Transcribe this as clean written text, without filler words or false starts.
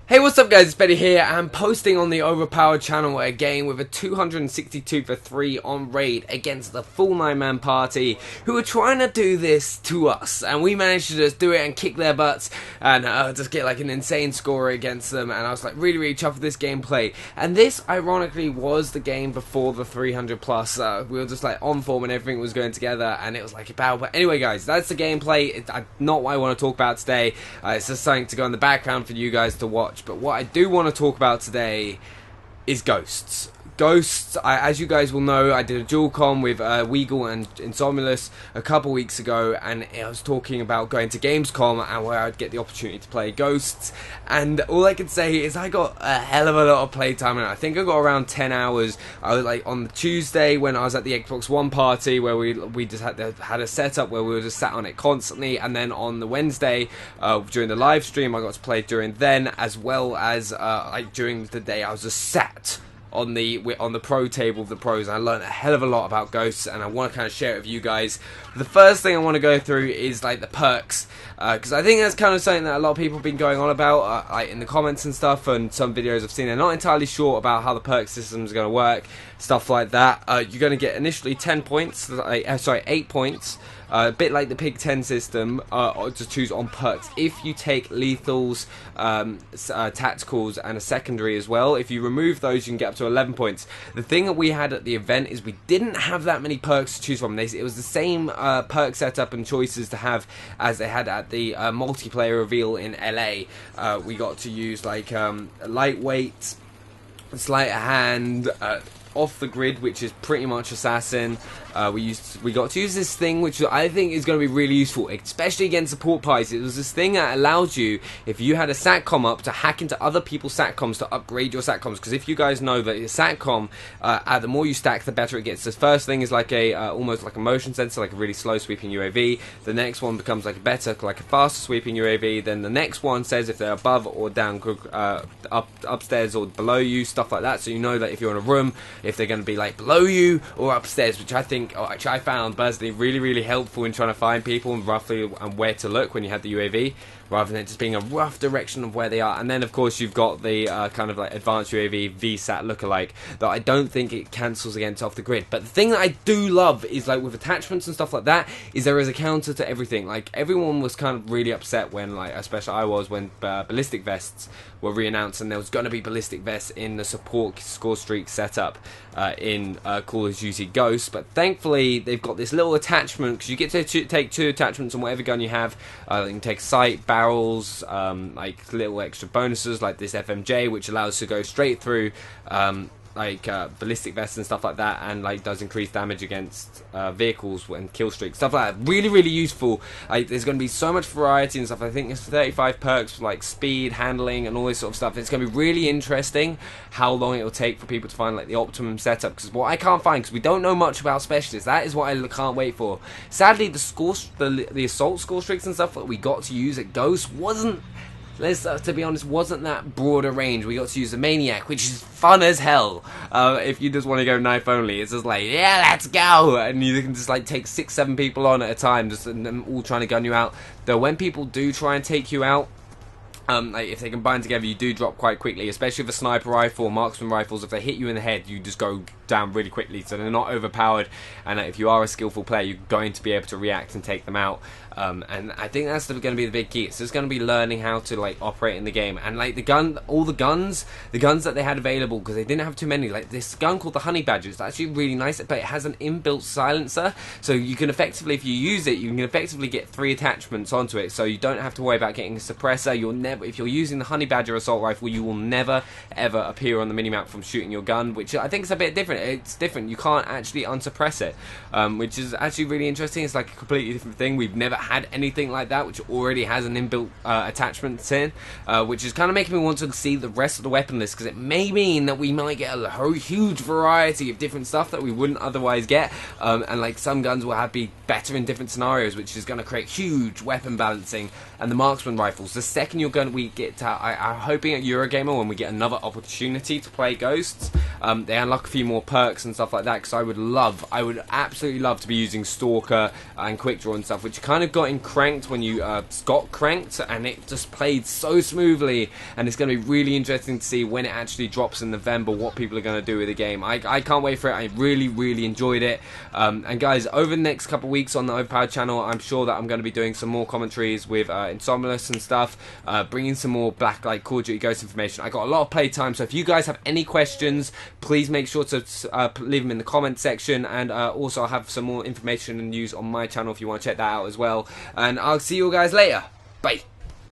Hey, what's up guys, it's Benny here. I'm posting on the Overpowered channel again with a 262 for 3 on raid against the full 9-man party who are trying to do this to us, and we managed to just do it and kick their butts and just get like an insane score against them. And I was like really chuffed with this gameplay, and this ironically was the game before the 300 plus. We were just like on form and everything was going together and it was like a battle. But anyway guys, that's the gameplay. It's not what I want to talk about today. It's just something to go in the background for you guys to watch. But what I do want to talk about today is ghosts. As you guys will know, I did a dual con with Weagal and Insomnolus a couple weeks ago, and I was talking about going to Gamescom and where I'd get the opportunity to play ghosts. And all I can say is I got a hell of a lot of playtime, and I think I got around 10 hours. I was like on the Tuesday when I was at the Xbox One party where we just had a setup where we were just sat on it constantly, and then on the Wednesday during the live stream I got to play during then, as well as like during the day I was just sat on the pro table of the pros, and I learned a hell of a lot about ghosts, and I want to kind of share it with you guys. The first thing I want to go through is like the perks, because I think that's kind of something that a lot of people have been going on about like in the comments and stuff, and some videos I've seen. They're not entirely sure about how the perk system is going to work, stuff like that. You're going to get initially 10 points, 8 points. A bit like the Pig 10 system, to choose on perks. If you take lethals, tacticals, and a secondary as well, if you remove those, you can get up to 11 points. The thing that we had at the event is we didn't have that many perks to choose from. It was the same perk setup and choices to have as they had at the multiplayer reveal in LA. We got to use like lightweight, sleight of hand, off the grid, which is pretty much assassin. We got to use this thing which I think is going to be really useful, especially against support parties. It was this thing that allows you, if you had a satcom up, to hack into other people's satcoms to upgrade your satcoms. Because if you guys know that your satcom, the more you stack, the better it gets. The first thing is like a almost like a motion sensor, like a really slow sweeping UAV. The next one becomes like a faster sweeping UAV. Then the next one says if they're above or down, upstairs or below you, stuff like that. So you know that if you're in a room, if they're going to be like below you or upstairs, which I found personally really helpful in trying to find people and roughly where to look when you had the UAV, rather than just being a rough direction of where they are. And then of course you've got the kind of like advanced UAV VSAT lookalike that I don't think it cancels against off the grid. But the thing that I do love is like with attachments and stuff like that, is there is a counter to everything. Like everyone was kind of really upset when, like especially I was, when ballistic vests were re-announced, and there was going to be ballistic vests in the support score streak setup in Call of Duty Ghosts. But thankfully they've got this little attachment, because you get to take 2 attachments on whatever gun you have. You can take sight, barrels, like little extra bonuses like this FMJ, which allows to go straight through like ballistic vests and stuff like that, and like does increase damage against vehicles and kill streaks, stuff like that. Really useful. Like there's going to be so much variety and stuff. I think there's 35 perks for like speed, handling, and all this sort of stuff. It's going to be really interesting how long it will take for people to find like the optimum setup, because what I can't find, because we don't know much about specialists, that is what I can't wait for. Sadly, the assault score streaks and stuff that we got to use at Ghost wasn't, to be honest, wasn't that broader range. We got to use the Maniac, which is fun as hell. If you just want to go knife only, it's just like, yeah, let's go, and you can just like take 6-7 people on at a time, just and them all trying to gun you out. Though when people do try and take you out, like if they combine together, you do drop quite quickly, especially with a sniper rifle or marksman rifles. If they hit you in the head, you just go down really quickly, so they're not overpowered, and if you are a skillful player, you're going to be able to react and take them out. And I think that's going to be the big key. It's just going to be learning how to like operate in the game, and like all the guns that they had available, because they didn't have too many. Like this gun called the Honey Badger, it's actually really nice, but it has an inbuilt silencer, so you can effectively, if you use it, you can effectively get 3 attachments onto it, so you don't have to worry about getting a suppressor. You'll never, if you're using the Honey Badger assault rifle, you will never ever appear on the minimap from shooting your gun, which I think is a bit different. It's different. You can't actually unsuppress it, which is actually really interesting. It's like a completely different thing. We've never had anything like that, which already has an inbuilt attachment in, which is kind of making me want to see the rest of the weapon list, because it may mean that we might get a huge variety of different stuff that we wouldn't otherwise get, and like some guns will be better in different scenarios, which is going to create huge weapon balancing. And the marksman rifles, the second we get to, I'm hoping at Eurogamer, when we get another opportunity to play Ghosts, They unlock a few more perks and stuff like that, because I would absolutely love to be using Stalker and Quick Draw and stuff, which kind of got in cranked when you got cranked, and it just played so smoothly. And it's going to be really interesting to see when it actually drops in November what people are going to do with the game. I can't wait for it. I really enjoyed it. And guys, over the next couple of weeks on the Overpowered channel, I'm sure that I'm going to be doing some more commentaries with Insomnus and stuff, bringing some more Blacklight Call of Duty Ghost information. I got a lot of playtime, so if you guys have any questions, please make sure to leave them in the comment section, and also I'll have some more information and news on my channel if you want to check that out as well. And I'll see you guys later. Bye.